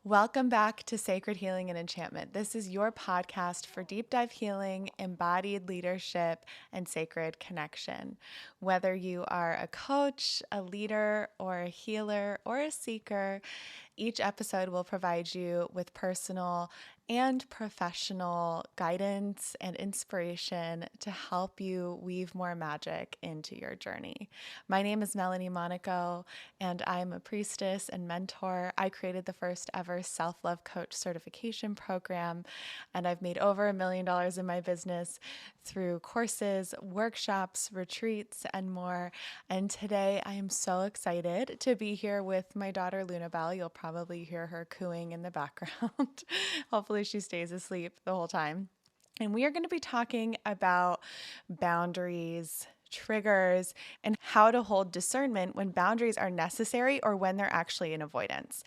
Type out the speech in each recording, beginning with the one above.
Welcome back to Sacred Healing and Enchantment. This is your podcast for deep dive healing, embodied leadership, and sacred connection. Whether you are a coach, a leader, or a healer, or a seeker, each episode will provide you with personal and professional guidance and inspiration to help you weave more magic into your journey. My name is Melanie Monaco, and I'm a priestess and mentor. I created the first ever self-love coach certification program, and I've made over $1 million in my business through courses, workshops, retreats, and more. And today I am so excited to be here with my daughter Luna Bell. You'll probably hear her cooing in the background. Hopefully she stays asleep the whole time. And we are going to be talking about boundaries, triggers, and how to hold discernment when boundaries are necessary or when they're actually in avoidance.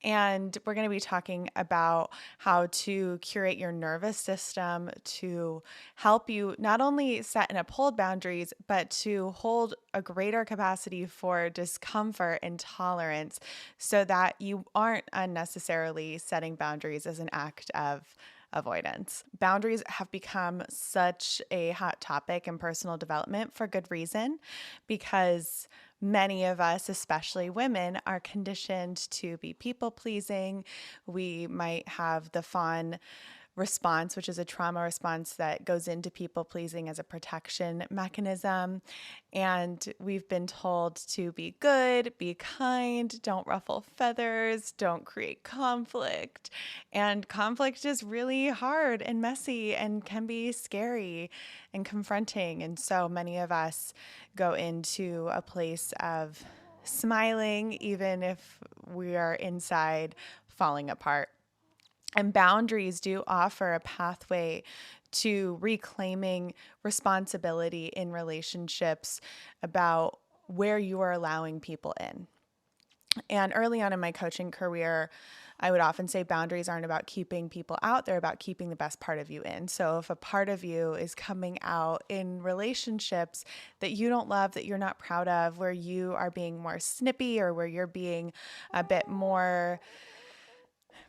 And we're going to be talking about how to curate your nervous system to help you not only set and uphold boundaries, but to hold a greater capacity for discomfort and tolerance so that you aren't unnecessarily setting boundaries as an act of avoidance. Boundaries have become such a hot topic in personal development for good reason, because many of us, especially women, are conditioned to be people pleasing. We might have the fawn response, which is a trauma response that goes into people pleasing as a protection mechanism. And we've been told to be good, be kind, don't ruffle feathers, don't create conflict. And conflict is really hard and messy and can be scary and confronting. And so many of us go into a place of smiling, even if we are inside falling apart. And boundaries do offer a pathway to reclaiming responsibility in relationships about where you are allowing people in. And early on in my coaching career, I would often say boundaries aren't about keeping people out, they're about keeping the best part of you in. So if a part of you is coming out in relationships that you don't love, that you're not proud of, where you are being more snippy or where you're being a bit more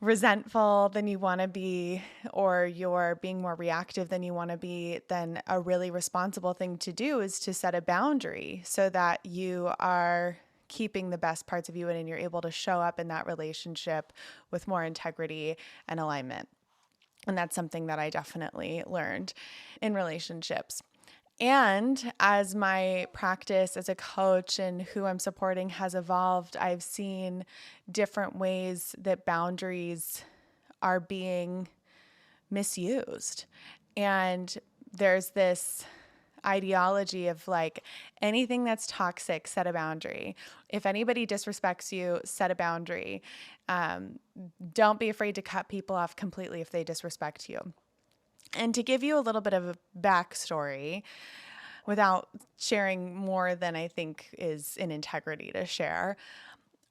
resentful than you want to be, or you're being more reactive than you want to be, then a really responsible thing to do is to set a boundary so that you are keeping the best parts of you in and you're able to show up in that relationship with more integrity and alignment. And that's something that I definitely learned in relationships. And as my practice as a coach and who I'm supporting has evolved, I've seen different ways that boundaries are being misused. And there's this ideology of like anything that's toxic, set a boundary. If anybody disrespects you, set a boundary. Don't be afraid to cut people off completely if they disrespect you. And to give you a little bit of a backstory, without sharing more than I think is in integrity to share,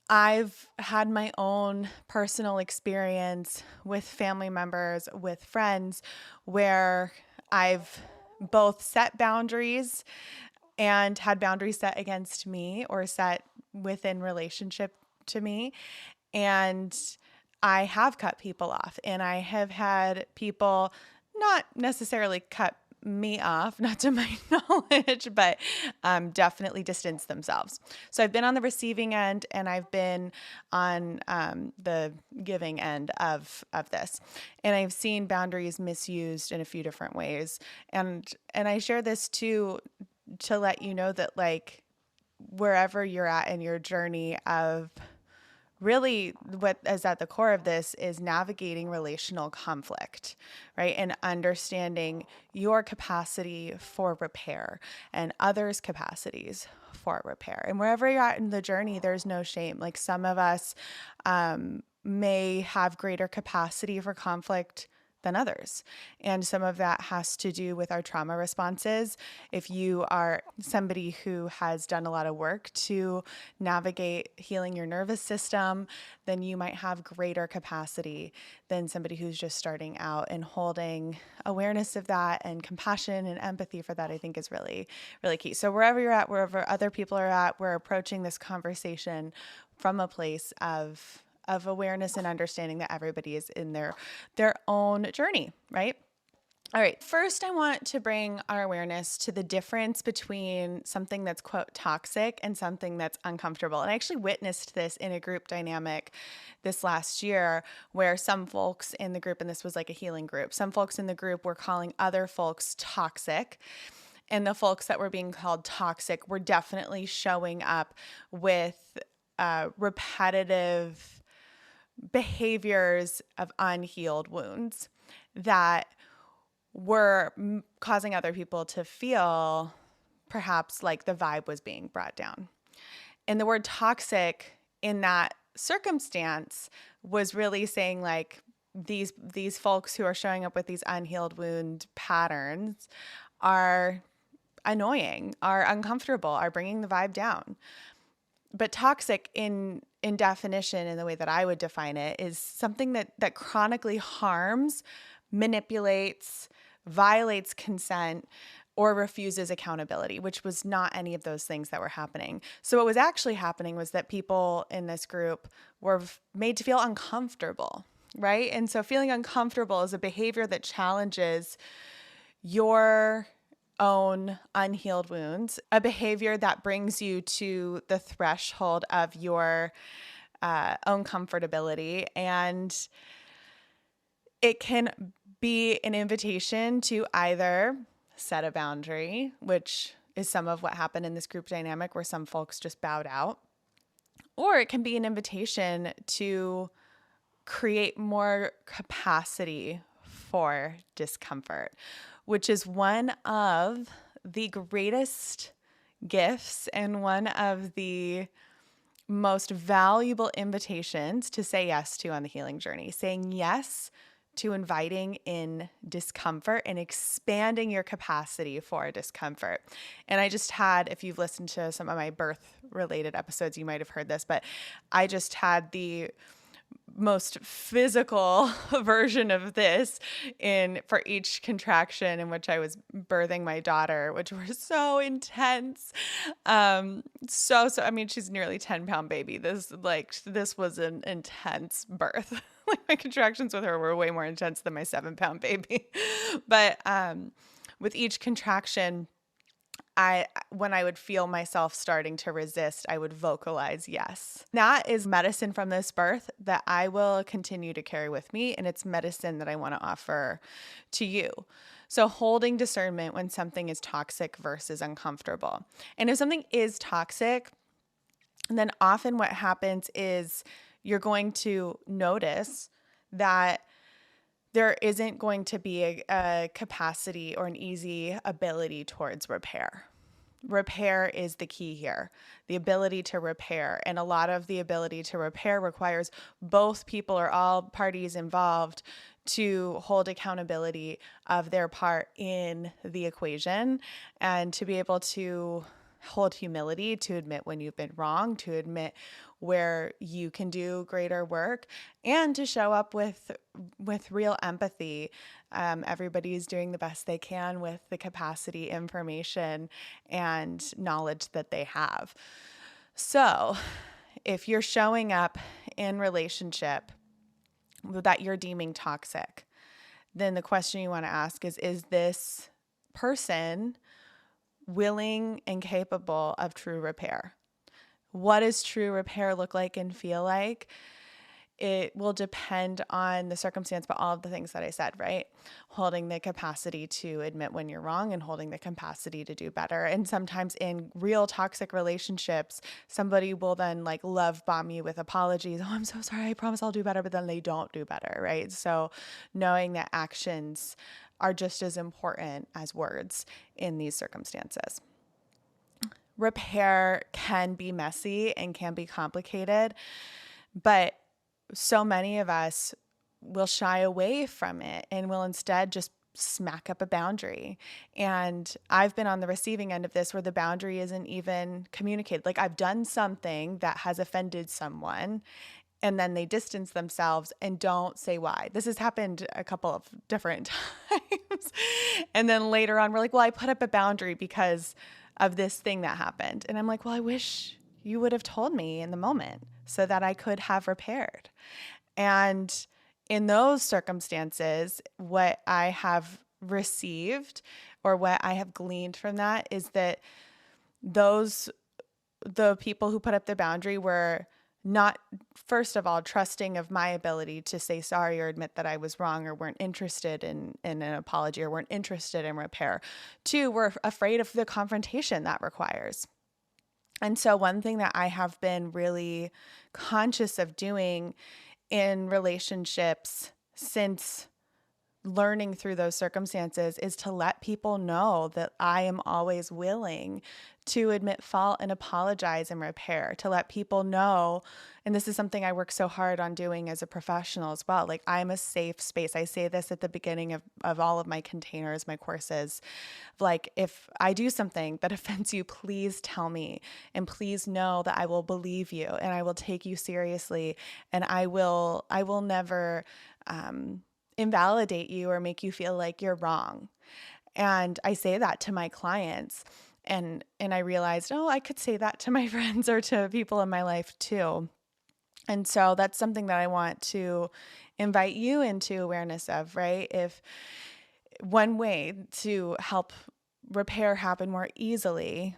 I've had my own personal experience with family members, with friends, where I've both set boundaries and had boundaries set against me or set within relationship to me. And I have cut people off, and I have had people not necessarily cut me off, not to my knowledge, but definitely distance themselves. So I've been on the receiving end and I've been on the giving end of this. And I've seen boundaries misused in a few different ways. And I share this too to let you know that like wherever you're at in your journey of really what is at the core of this is navigating relational conflict, right? And understanding your capacity for repair and others' capacities for repair. And wherever you're at in the journey, there's no shame. Like some of us may have greater capacity for conflict than others. And some of that has to do with our trauma responses. If you are somebody who has done a lot of work to navigate healing your nervous system, then you might have greater capacity than somebody who's just starting out, and holding awareness of that and compassion and empathy for that, I think is really, really key. So wherever you're at, wherever other people are at, we're approaching this conversation from a place of of awareness and understanding that everybody is in their own journey, right? All right. First, I want to bring our awareness to the difference between something that's, quote, toxic and something that's uncomfortable. And I actually witnessed this in a group dynamic this last year where some folks in the group, and this was like a healing group, some folks in the group were calling other folks toxic. And the folks that were being called toxic were definitely showing up with repetitive behaviors of unhealed wounds that were causing other people to feel perhaps like the vibe was being brought down. And the word toxic in that circumstance was really saying like these folks who are showing up with these unhealed wound patterns are annoying, are uncomfortable, are bringing the vibe down. But toxic in definition, in the way that I would define it, is something that chronically harms, manipulates, violates consent, or refuses accountability, which was not any of those things that were happening. So what was actually happening was that people in this group were made to feel uncomfortable, right? And so feeling uncomfortable is a behavior that challenges your own unhealed wounds, a behavior that brings you to the threshold of your own comfortability. And it can be an invitation to either set a boundary, which is some of what happened in this group dynamic where some folks just bowed out, or it can be an invitation to create more capacity for discomfort, which is one of the greatest gifts and one of the most valuable invitations to say yes to on the healing journey. Saying yes to inviting in discomfort and expanding your capacity for discomfort. And I just had, if you've listened to some of my birth related episodes, you might have heard this, but I just had the most physical version of this for each contraction in which I was birthing my daughter, which were so intense. So, I mean, she's nearly 10-pound baby. This was an intense birth. Like my contractions with her were way more intense than my 7-pound baby. But with each contraction, when I would feel myself starting to resist, I would vocalize yes. That is medicine from this birth that I will continue to carry with me, and it's medicine that I want to offer to you. So holding discernment when something is toxic versus uncomfortable. And if something is toxic, then often what happens is you're going to notice that there isn't going to be a capacity or an easy ability towards repair. Repair is the key here, the ability to repair. And a lot of the ability to repair requires both people or all parties involved to hold accountability of their part in the equation and to be able to hold humility, to admit when you've been wrong, to admit where you can do greater work, and to show up with real empathy. Everybody's doing the best they can with the capacity, information, and knowledge that they have. So if you're showing up in relationship that you're deeming toxic, then the question you want to ask is this person willing and capable of true repair? What does true repair look like and feel like? It will depend on the circumstance, but all of the things that I said, right? Holding the capacity to admit when you're wrong and holding the capacity to do better. And sometimes in real toxic relationships, somebody will then like love bomb you with apologies. Oh, I'm so sorry. I promise I'll do better. But then they don't do better, right? So knowing that actions are just as important as words in these circumstances. Repair can be messy and can be complicated, but so many of us will shy away from it and will instead just smack up a boundary. And I've been on the receiving end of this where the boundary isn't even communicated. Like I've done something that has offended someone and then they distance themselves and don't say why. This has happened a couple of different times. And then later on, we're like, well, I put up a boundary because of this thing that happened. And I'm like, well, I wish you would have told me in the moment so that I could have repaired. And in those circumstances, what I have received or what I have gleaned from that is that the people who put up the boundary were not, first of all, trusting of my ability to say sorry or admit that I was wrong, or weren't interested in an apology, or weren't interested in repair. Two, were afraid of the confrontation that requires. And so one thing that I have been really conscious of doing in relationships since learning through those circumstances is to let people know that I am always willing to admit fault and apologize and repair, to let people know. And this is something I work so hard on doing as a professional as well. Like, I'm a safe space. I say this at the beginning of all of my containers, my courses. Like, if I do something that offends you, please tell me, and please know that I will believe you and I will take you seriously, and I will never invalidate you or make you feel like you're wrong. And I say that to my clients, and I realized, oh, I could say that to my friends or to people in my life too. And so that's something that I want to invite you into awareness of, right? If one way to help repair happen more easily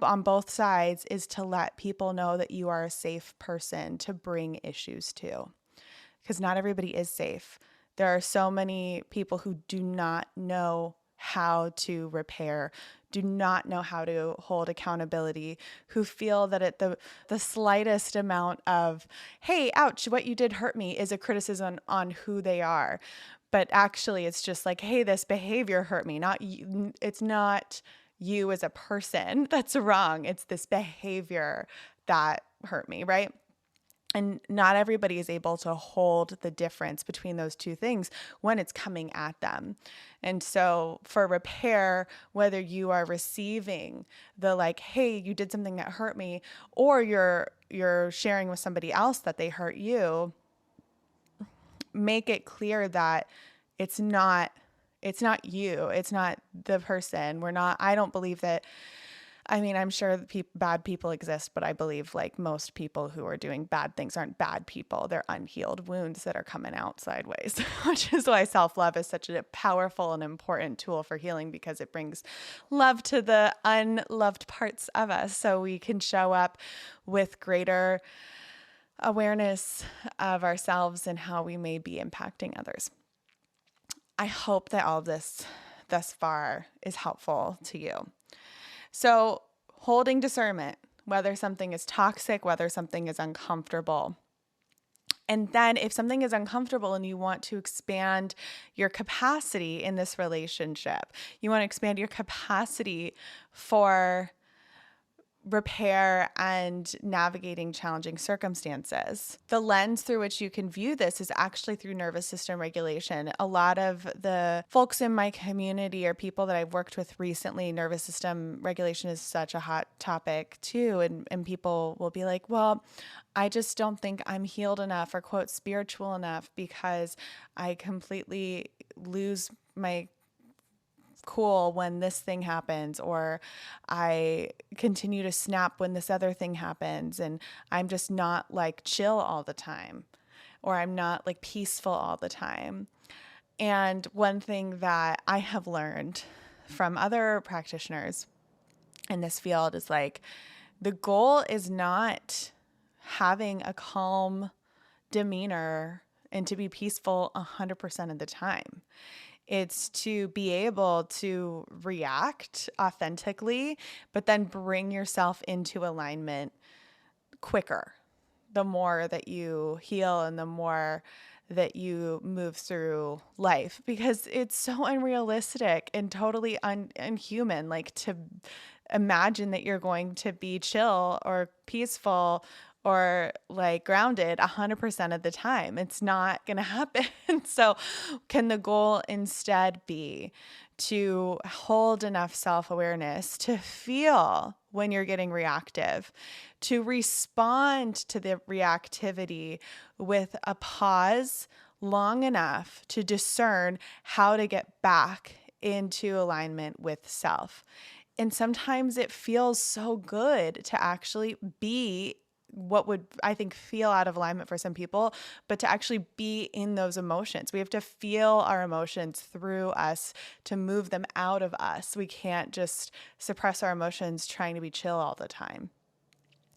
on both sides is to let people know that you are a safe person to bring issues to, because not everybody is safe. There are so many people who do not know how to repair, do not know how to hold accountability, who feel that at the slightest amount of, hey, ouch, what you did hurt me, is a criticism on who they are. But actually, it's just like, hey, this behavior hurt me. Not you, it's not you as a person that's wrong. It's this behavior that hurt me, right? And not everybody is able to hold the difference between those two things when it's coming at them. And so for repair, whether you are receiving the like, hey, you did something that hurt me, or you're sharing with somebody else that they hurt you, make it clear that it's not you. It's not the person. I don't believe that. I mean, I'm sure bad people exist, but I believe like most people who are doing bad things aren't bad people. They're unhealed wounds that are coming out sideways, which is why self-love is such a powerful and important tool for healing, because it brings love to the unloved parts of us so we can show up with greater awareness of ourselves and how we may be impacting others. I hope that all of this thus far is helpful to you. So holding discernment, whether something is toxic, whether something is uncomfortable. And then if something is uncomfortable and you want to expand your capacity in this relationship, you want to expand your capacity for repair and navigating challenging circumstances. The lens through which you can view this is actually through nervous system regulation. A lot of the folks in my community or people that I've worked with recently, nervous system regulation is such a hot topic too. And people will be like, well, I just don't think I'm healed enough or quote spiritual enough because I completely lose my cool when this thing happens, or I continue to snap when this other thing happens, and I'm just not like chill all the time, or I'm not like peaceful all the time. And one thing that I have learned from other practitioners in this field is like, the goal is not having a calm demeanor and to be peaceful 100% of the time. It's to be able to react authentically, but then bring yourself into alignment quicker. The more that you heal and the more that you move through life, because it's so unrealistic and totally unhuman, like to imagine that you're going to be chill or peaceful or like grounded 100% of the time. It's not going to happen. So can the goal instead be to hold enough self-awareness to feel when you're getting reactive, to respond to the reactivity with a pause long enough to discern how to get back into alignment with self. And sometimes it feels so good to actually be what would I think feel out of alignment for some people, but to actually be in those emotions. We have to feel our emotions through us to move them out of us. We can't just suppress our emotions trying to be chill all the time.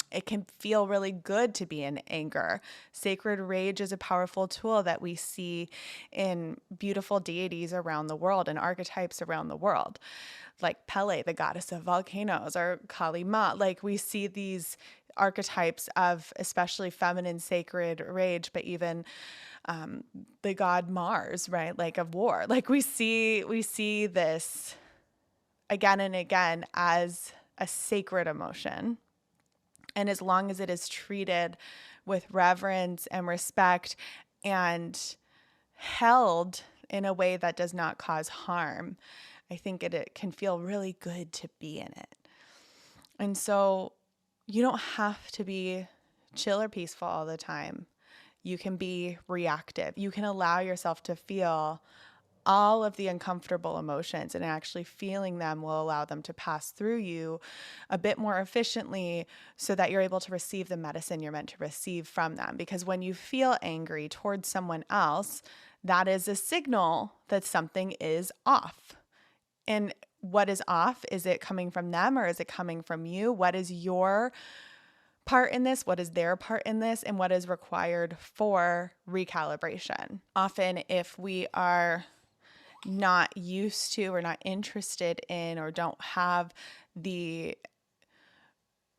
It can feel really good to be in anger. Sacred rage is a powerful tool that we see in beautiful deities around the world and archetypes around the world, like Pele, the goddess of volcanoes, or Kali Ma. Like we see these archetypes of especially feminine sacred rage, but even the god Mars, right? Like of war. Like we see this again and again as a sacred emotion. And as long as it is treated with reverence and respect and held in a way that does not cause harm, I think it can feel really good to be in it. And so you don't have to be chill or peaceful all the time. You can be reactive. You can allow yourself to feel all of the uncomfortable emotions, and actually feeling them will allow them to pass through you a bit more efficiently so that you're able to receive the medicine you're meant to receive from them. Because when you feel angry towards someone else, that is a signal that something is off. And what is off? Is it coming from them or is it coming from you? What is your part in this? What is their part in this? And what is required for recalibration? Often, if we are not used to or not interested in or don't have the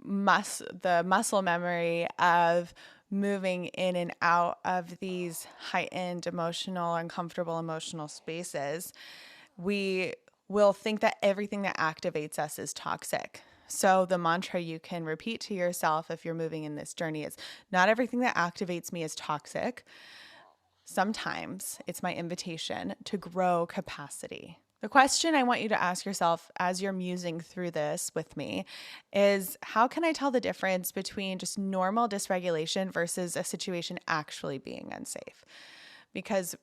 muscle memory of moving in and out of these heightened emotional, uncomfortable emotional spaces, we will think that everything that activates us is toxic. So the mantra you can repeat to yourself if you're moving in this journey is, not everything that activates me is toxic. Sometimes it's my invitation to grow capacity. The question I want you to ask yourself as you're musing through this with me is, how can I tell the difference between just normal dysregulation versus a situation actually being unsafe? Because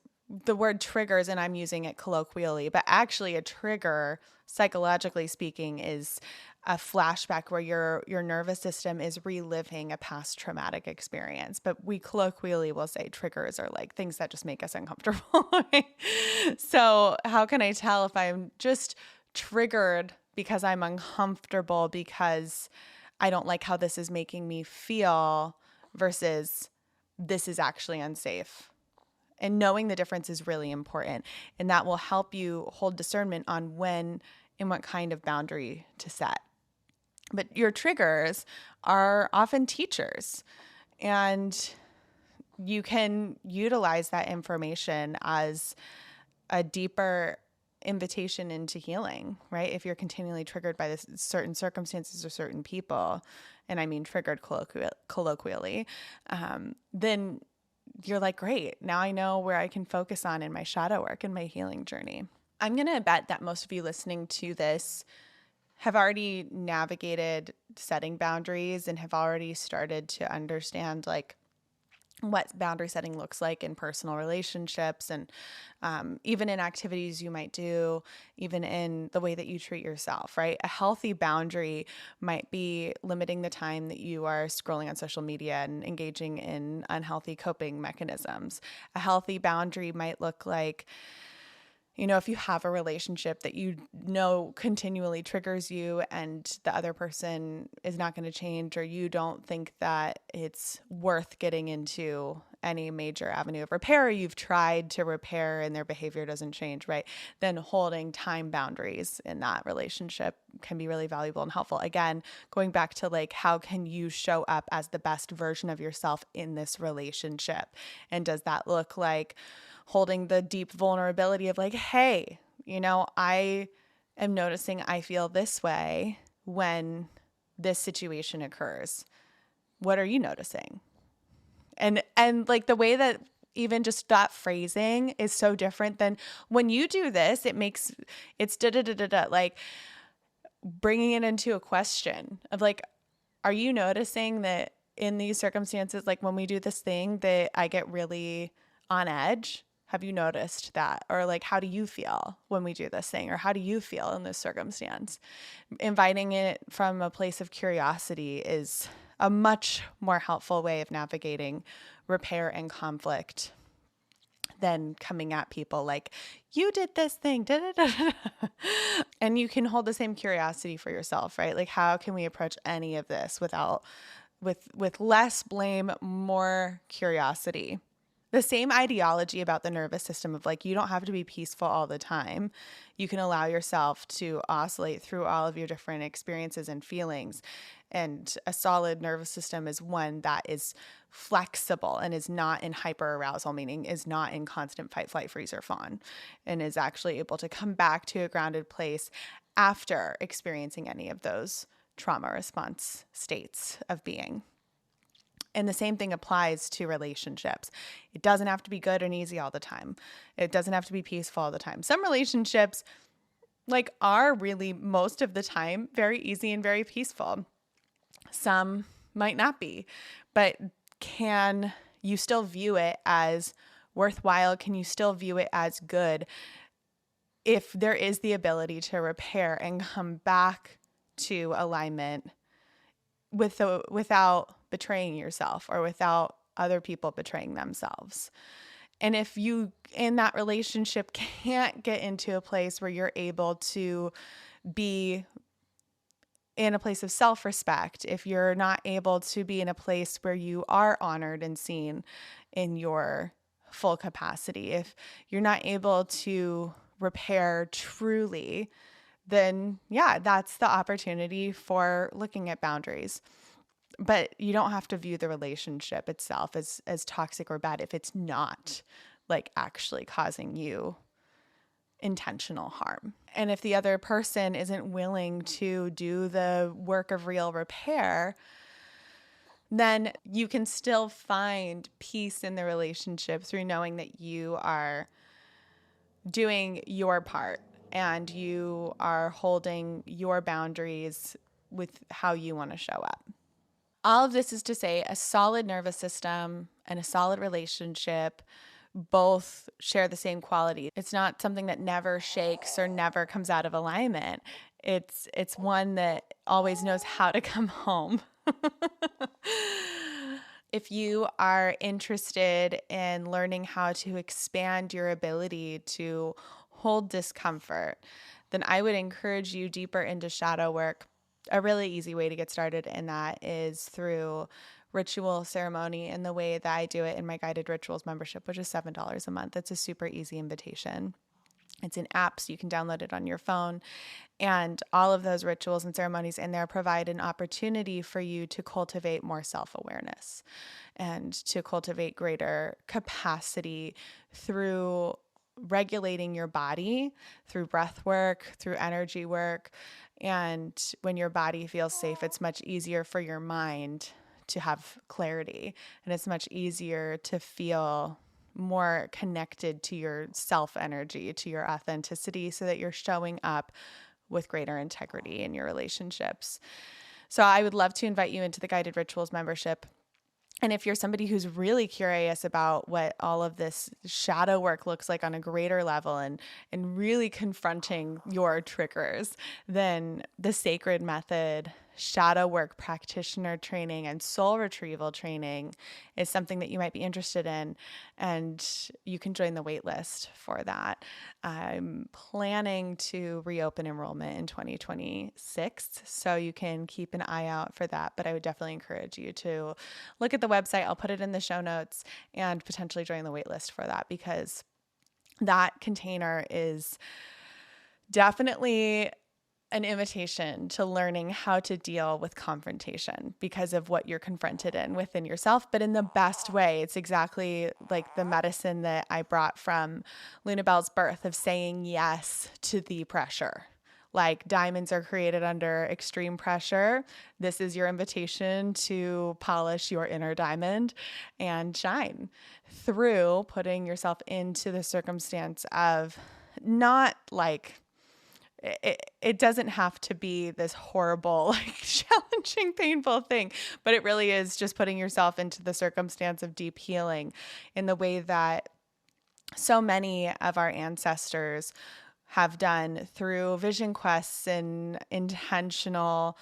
the word triggers, and I'm using it colloquially, but actually a trigger, psychologically speaking, is a flashback where your nervous system is reliving a past traumatic experience. But we colloquially will say triggers are like things that just make us uncomfortable. So how can I tell if I'm just triggered because I'm uncomfortable because I don't like how this is making me feel versus this is actually unsafe? And knowing the difference is really important. And that will help you hold discernment on when and what kind of boundary to set. But your triggers are often teachers, and you can utilize that information as a deeper invitation into healing, right? If you're continually triggered by this certain circumstances or certain people, and I mean triggered colloquially, then you're like, great, now I know where I can focus on in my shadow work and my healing journey. I'm going to bet that most of you listening to this have already navigated setting boundaries and have already started to understand like what boundary setting looks like in personal relationships, and even in activities you might do, even in the way that you treat yourself, right? A healthy boundary might be limiting the time that you are scrolling on social media and engaging in unhealthy coping mechanisms. A healthy boundary might look like, if you have a relationship that continually triggers you and the other person is not going to change, or you don't think that it's worth getting into any major avenue of repair, or you've tried to repair and their behavior doesn't change, right? Then holding time boundaries in that relationship can be really valuable and helpful. Again, going back to like, how can you show up as the best version of yourself in this relationship? And does that look like holding the deep vulnerability of like, hey, I am noticing I feel this way when this situation occurs. What are you noticing? And like the way that even just that phrasing is so different than when you do this, it's da da da da da, like bringing it into a question of like, are you noticing that in these circumstances, like when we do this thing that I get really on edge? Have you noticed that? Or like, how do you feel when we do this thing? Or how do you feel in this circumstance? Inviting it from a place of curiosity is a much more helpful way of navigating repair and conflict than coming at people like, you did this thing, da, da, da, da. And you can hold the same curiosity for yourself, right? Like, how can we approach any of this with less blame, more curiosity? The same ideology about the nervous system of like, you don't have to be peaceful all the time. You can allow yourself to oscillate through all of your different experiences and feelings. And a solid nervous system is one that is flexible and is not in hyperarousal, meaning is not in constant fight, flight, freeze, or fawn, and is actually able to come back to a grounded place after experiencing any of those trauma response states of being. And the same thing applies to relationships. It doesn't have to be good and easy all the time. It doesn't have to be peaceful all the time. Some relationships are really most of the time very easy and very peaceful. Some might not be, but can you still view it as worthwhile? Can you still view it as good if there is the ability to repair and come back to alignment without betraying yourself or without other people betraying themselves? And if you in that relationship can't get into a place where you're able to be in a place of self-respect, if you're not able to be in a place where you are honored and seen in your full capacity, if you're not able to repair truly, then yeah, that's the opportunity for looking at boundaries. But you don't have to view the relationship itself as toxic or bad if it's not actually causing you intentional harm. And if the other person isn't willing to do the work of real repair, then you can still find peace in the relationship through knowing that you are doing your part and you are holding your boundaries with how you want to show up. All of this is to say a solid nervous system and a solid relationship both share the same quality. It's not something that never shakes or never comes out of alignment. It's one that always knows how to come home. If you are interested in learning how to expand your ability to hold discomfort, then I would encourage you deeper into shadow work. A really easy way to get started in that is through ritual ceremony and the way that I do it in my guided rituals membership, which is $7 a month. It's a super easy invitation. It's an app, so you can download it on your phone. And all of those rituals and ceremonies in there provide an opportunity for you to cultivate more self-awareness and to cultivate greater capacity through regulating your body, through breath work, through energy work. And when your body feels safe, it's much easier for your mind to have clarity, and it's much easier to feel more connected to your self energy, to your authenticity, so that you're showing up with greater integrity in your relationships. So I would love to invite you into the Guided Rituals membership. And if you're somebody who's really curious about what all of this shadow work looks like on a greater level and really confronting your triggers, then the Sacred Method shadow work practitioner training and soul retrieval training is something that you might be interested in, and you can join the wait list for that. I'm planning to reopen enrollment in 2026, so you can keep an eye out for that, but I would definitely encourage you to look at the website. I'll put it in the show notes, and potentially join the wait list for that, because that container is definitely an invitation to learning how to deal with confrontation because of what you're confronted in within yourself, but in the best way. It's exactly like the medicine that I brought from Luna Bell's birth of saying yes to the pressure. Like, diamonds are created under extreme pressure. This is your invitation to polish your inner diamond and shine through putting yourself into the circumstance of not it doesn't have to be this horrible, challenging, painful thing, but it really is just putting yourself into the circumstance of deep healing in the way that so many of our ancestors have done through vision quests and intentional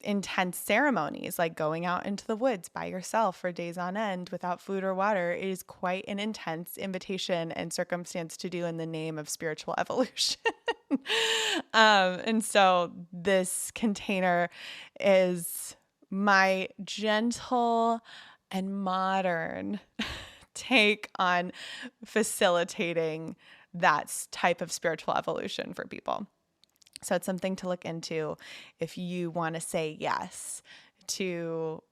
intense ceremonies, like going out into the woods by yourself for days on end without food or water, is quite an intense invitation and circumstance to do in the name of spiritual evolution. And so this container is my gentle and modern take on facilitating that type of spiritual evolution for people. So it's something to look into if you want to say yes to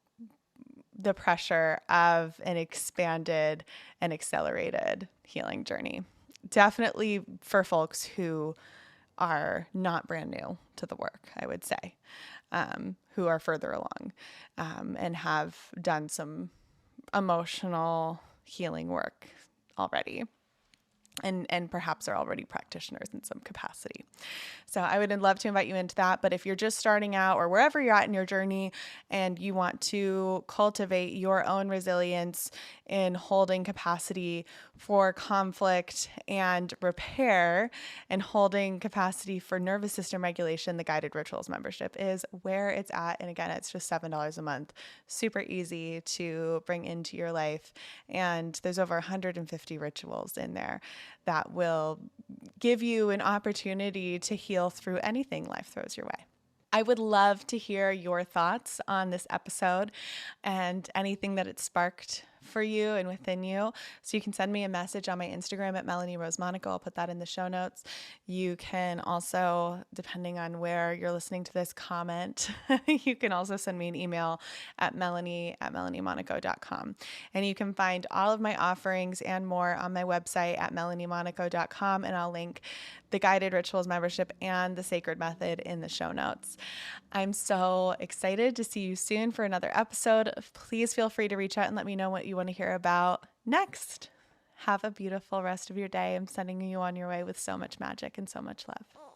the pressure of an expanded and accelerated healing journey. Definitely for folks who are not brand new to the work, I would say, who are further along and have done some emotional healing work already. And perhaps are already practitioners in some capacity. So I would love to invite you into that. But if you're just starting out or wherever you're at in your journey and you want to cultivate your own resilience in holding capacity for conflict and repair and holding capacity for nervous system regulation, the Guided Rituals membership is where it's at. And again, it's just $7 a month. Super easy to bring into your life. And there's over 150 rituals in there that will give you an opportunity to heal through anything life throws your way. I would love to hear your thoughts on this episode and anything that it sparked for you and within you. So you can send me a message on my Instagram at Melanie Rose Monaco. I'll put that in the show notes. You can also, depending on where you're listening to this, comment. You can also send me an email at melanie@melaniemonaco.com. And you can find all of my offerings and more on my website at melaniemonaco.com. And I'll link the Guided Rituals membership and the Sacred Method in the show notes. I'm so excited to see you soon for another episode. Please feel free to reach out and let me know what you want to hear about next. Have a beautiful rest of your day. I'm sending you on your way with so much magic and so much love.